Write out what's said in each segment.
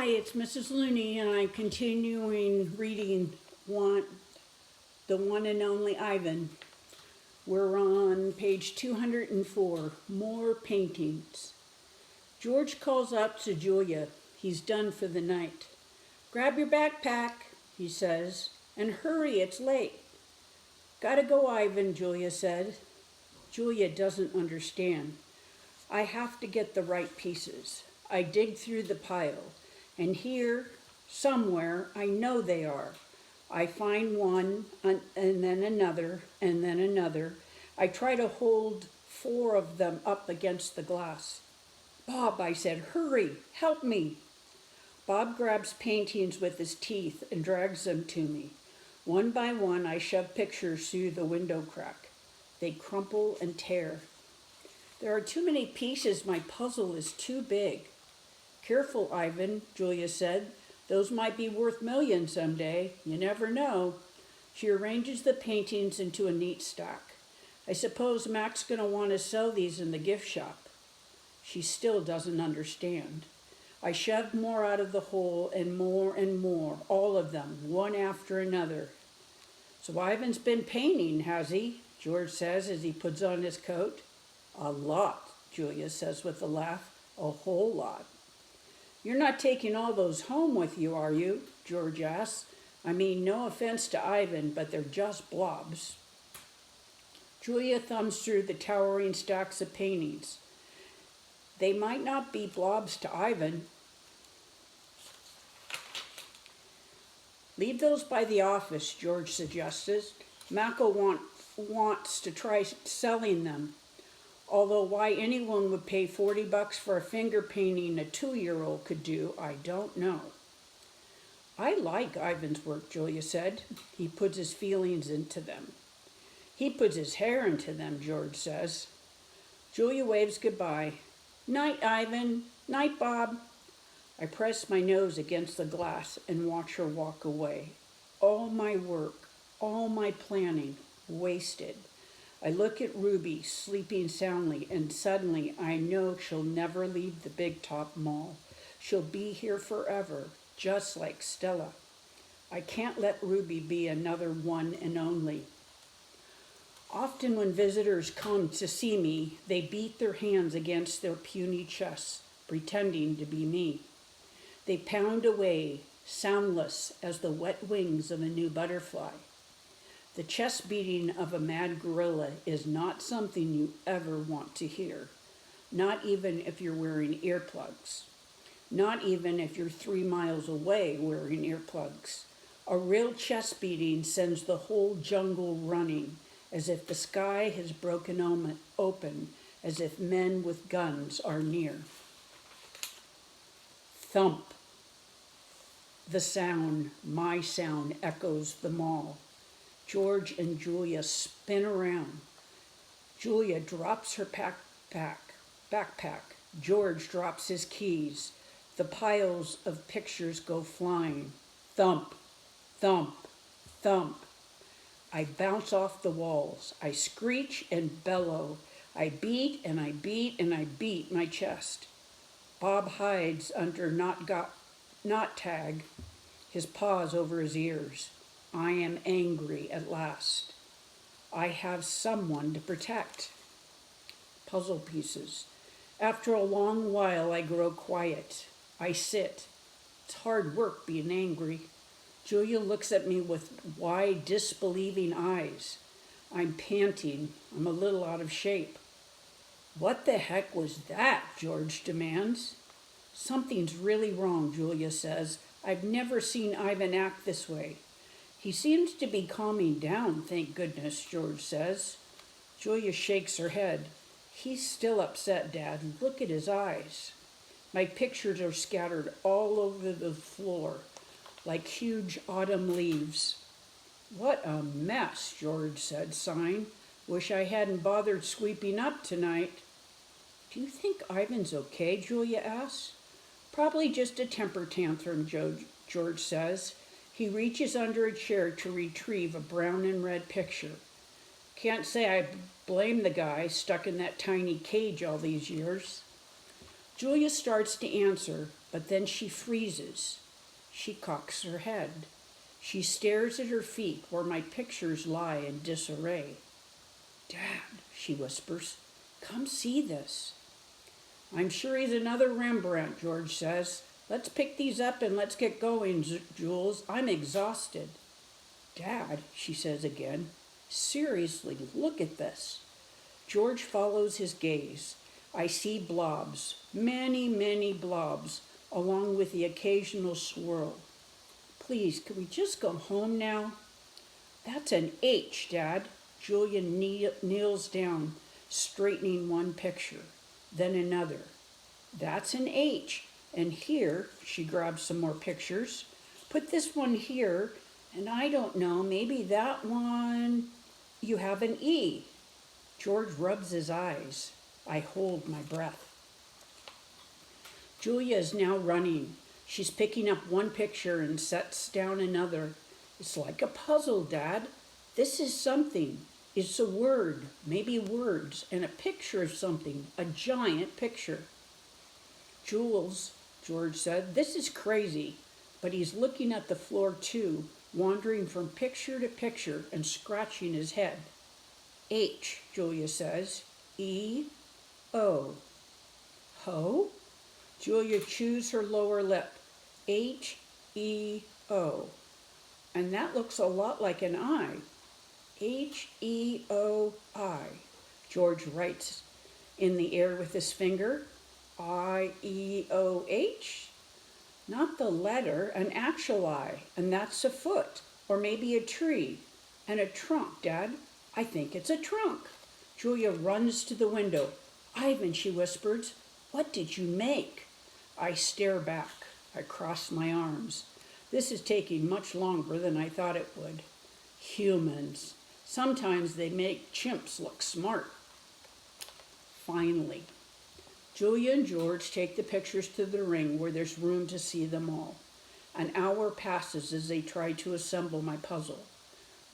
Hi, it's Mrs. Looney, and I'm continuing reading the one and only Ivan. We're on page 204, More Paintings. George calls up to Julia. He's done for the night. Grab your backpack, he says, and hurry, it's late. Gotta go, Ivan, Julia said. Julia doesn't understand. I have to get the right pieces. I dig through the pile, and here, somewhere, I know they are. I find one, and then another, and then another. I try to hold 4 of them up against the glass. Bob, I said, hurry, help me. Bob grabs paintings with his teeth and drags them to me. One by one, I shove pictures through the window crack. They crumple and tear. There are too many pieces. My puzzle is too big. Careful, Ivan, Julia said. Those might be worth millions someday. You never know. She arranges the paintings into a neat stack. I suppose Mac's going to want to sell these in the gift shop. She still doesn't understand. I shoved more out of the hole and more, all of them, one after another. So Ivan's been painting, has he? George says as he puts on his coat. A lot, Julia says with a laugh. A whole lot. You're not taking all those home with you, are you? George asks. I mean, no offense to Ivan, but they're just blobs. Julia thumbs through the towering stacks of paintings. They might not be blobs to Ivan. Leave those by the office, George suggests. Mako wants to try selling them. Although why anyone would pay $40 for a finger painting a 2-year-old could do, I don't know. I like Ivan's work, Julia said. He puts his feelings into them. He puts his hair into them, George says. Julia waves goodbye. Night, Ivan. Night, Bob. I press my nose against the glass and watch her walk away. All my work, all my planning, wasted. I look at Ruby sleeping soundly, and suddenly I know she'll never leave the Big Top Mall. She'll be here forever, just like Stella. I can't let Ruby be another one and only. Often when visitors come to see me, they beat their hands against their puny chests, pretending to be me. They pound away, soundless as the wet wings of a new butterfly. The chest beating of a mad gorilla is not something you ever want to hear, not even if you're wearing earplugs, not even if you're 3 miles away wearing earplugs. A real chest beating sends the whole jungle running, as if the sky has broken open, as if men with guns are near. Thump. The sound, my sound, echoes the mall. George and Julia spin around. Julia drops her backpack. George drops his keys. The piles of pictures go flying. Thump, thump, thump. I bounce off the walls. I screech and bellow. I beat and I beat and I beat my chest. Bob hides under knot tag, his paws over his ears. I am angry at last. I have someone to protect. Puzzle pieces. After a long while, I grow quiet. I sit. It's hard work being angry. Julia looks at me with wide, disbelieving eyes. I'm panting. I'm a little out of shape. What the heck was that? George demands. Something's really wrong, Julia says. I've never seen Ivan act this way. He seems to be calming down, thank goodness, George says. Julia shakes her head. He's still upset, Dad. Look at his eyes. My pictures are scattered all over the floor, like huge autumn leaves. What a mess, George said, sighing. Wish I hadn't bothered sweeping up tonight. Do you think Ivan's okay? Julia asks. Probably just a temper tantrum, George says. He reaches under a chair to retrieve a brown and red picture. Can't say I blame the guy stuck in that tiny cage all these years. Julia starts to answer, but then she freezes. She cocks her head. She stares at her feet where my pictures lie in disarray. Dad, she whispers, come see this. I'm sure he's another Rembrandt, George says. Let's pick these up and let's get going, Jules. I'm exhausted. Dad, she says again, seriously, look at this. George follows his gaze. I see blobs, many, many blobs, along with the occasional swirl. Please, can we just go home now? That's an H, Dad. Julia kneels down, straightening one picture, then another. That's an H. And here, she grabs some more pictures. Put this one here, and I don't know, maybe that one, you have an E. George rubs his eyes. I hold my breath. Julia is now running. She's picking up one picture and sets down another. It's like a puzzle, Dad. This is something. It's a word, maybe words, and a picture of something, a giant picture. Jules, George said, this is crazy. But he's looking at the floor too, wandering from picture to picture and scratching his head. H, Julia says. E, O. Ho? Julia chews her lower lip. H, E, O. And that looks a lot like an I. H, E, O, I. George writes in the air with his finger. I, E, O, H? Not the letter, an actual I. And that's a foot, or maybe a tree. And a trunk, Dad. I think it's a trunk. Julia runs to the window. Ivan, she whispers, what did you make? I stare back. I cross my arms. This is taking much longer than I thought it would. Humans. Sometimes they make chimps look smart. Finally, Julia and George take the pictures to the ring where there's room to see them all. An hour passes as they try to assemble my puzzle.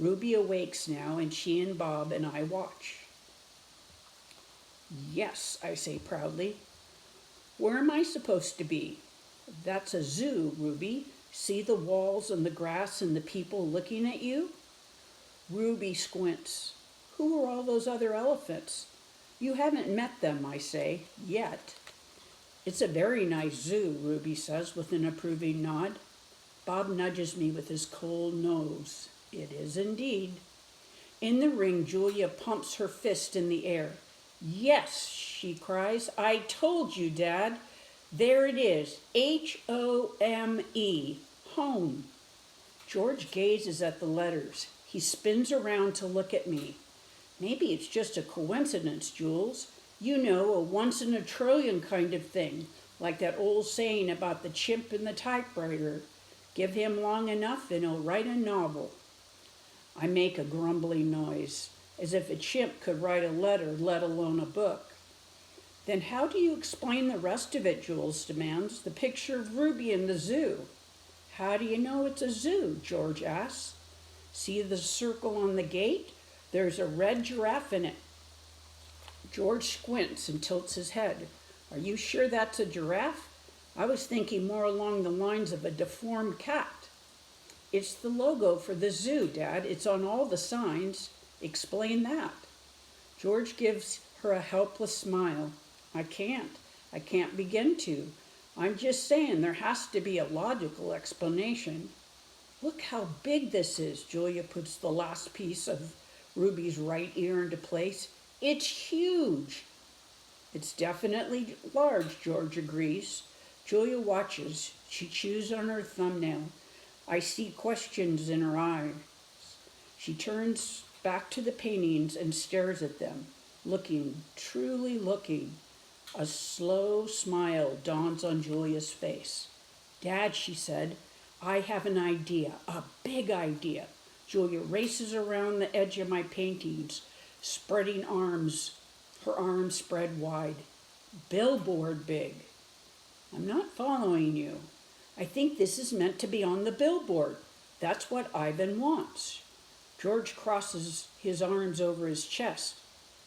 Ruby awakes now, and she and Bob and I watch. Yes, I say proudly. Where am I supposed to be? That's a zoo, Ruby. See the walls and the grass and the people looking at you? Ruby squints. Who are all those other elephants? You haven't met them, I say, yet. It's a very nice zoo, Ruby says with an approving nod. Bob nudges me with his cold nose. It is indeed. In the ring, Julia pumps her fist in the air. Yes, she cries. I told you, Dad. There it is. H-O-M-E. Home. George gazes at the letters. He spins around to look at me. Maybe it's just a coincidence, Jules. You know, a once-in-a-trillion kind of thing, like that old saying about the chimp and the typewriter. Give him long enough and he'll write a novel. I make a grumbling noise, as if a chimp could write a letter, let alone a book. Then how do you explain the rest of it, Jules demands, the picture of Ruby in the zoo? How do you know it's a zoo, George asks. See the circle on the gate? There's a red giraffe in it. George squints and tilts his head. Are you sure that's a giraffe? I was thinking more along the lines of a deformed cat. It's the logo for the zoo, Dad. It's on all the signs. Explain that. George gives her a helpless smile. I can't begin to. I'm just saying there has to be a logical explanation. Look how big this is. Julia puts the last piece of Ruby's right ear into place. It's huge. It's definitely large, George agrees. Julia watches. She chews on her thumbnail. I see questions in her eyes. She turns back to the paintings and stares at them, looking, truly looking. A slow smile dawns on Julia's face. Dad, she said, I have an idea, a big idea. Julia races around the edge of my paintings, spreading arms, her arms spread wide. Billboard big. I'm not following you. I think this is meant to be on the billboard. That's what Ivan wants. George crosses his arms over his chest.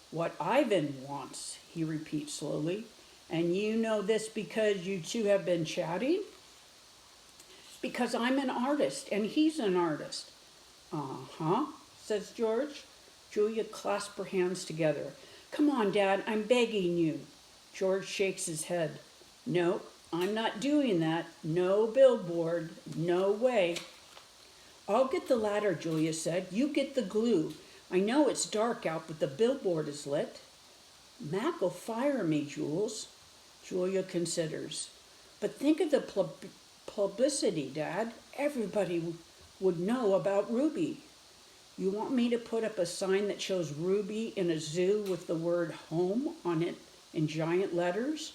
What Ivan wants, he repeats slowly, And you know this because you two have been chatting? Because I'm an artist and he's an artist. Uh-huh, says George. Julia clasped her hands together. Come on, Dad, I'm begging you. George shakes his head. No, I'm not doing that. No billboard. No way. I'll get the ladder, Julia said. You get the glue. I know it's dark out, but the billboard is lit. Mac will fire me, Jules. Julia considers. But think of the publicity, Dad. Everybody would know about Ruby. You want me to put up a sign that shows Ruby in a zoo with the word home on it in giant letters?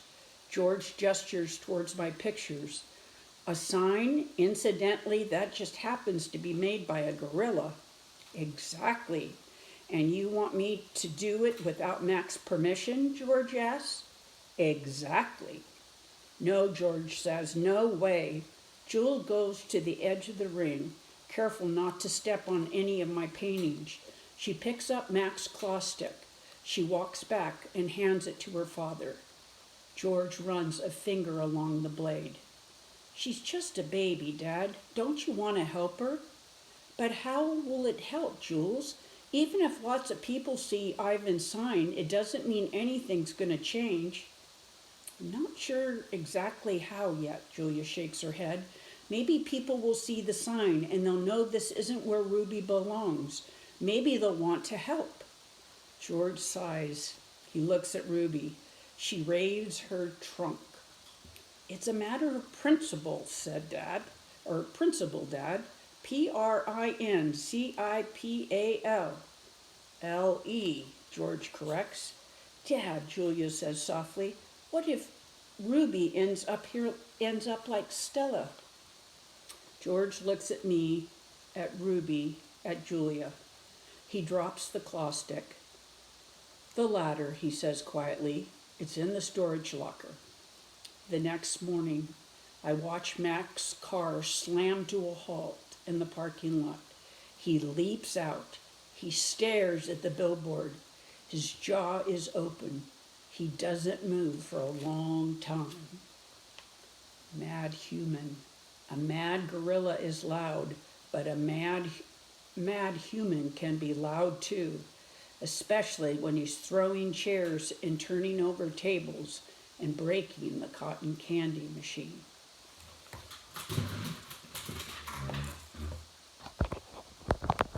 George gestures towards my pictures. A sign, incidentally, that just happens to be made by a gorilla. Exactly. And you want me to do it without Mac's permission? George asks. Exactly. No, George says, no way. Jewel goes to the edge of the ring, careful not to step on any of my paintings. She picks up Mac's claw stick. She walks back and hands it to her father. George runs a finger along the blade. She's just a baby, Dad. Don't you want to help her? But how will it help, Jules? Even if lots of people see Ivan's sign, it doesn't mean anything's going to change. I'm not sure exactly how yet, Julia shakes her head. Maybe people will see the sign and they'll know this isn't where Ruby belongs. Maybe they'll want to help. George sighs. He looks at Ruby. She raised her trunk. It's a matter of principle, said Dad. Principle, Dad. Principal. L-E, George corrects. Dad, Julia says softly, what if Ruby ends up like Stella? George looks at me, at Ruby, at Julia. He drops the claw stick. The ladder, he says quietly. It's in the storage locker. The next morning, I watch Mac's car slam to a halt in the parking lot. He leaps out. He stares at the billboard. His jaw is open. He doesn't move for a long time. Mad human. A mad gorilla is loud, but a mad human can be loud too, especially when he's throwing chairs and turning over tables and breaking the cotton candy machine.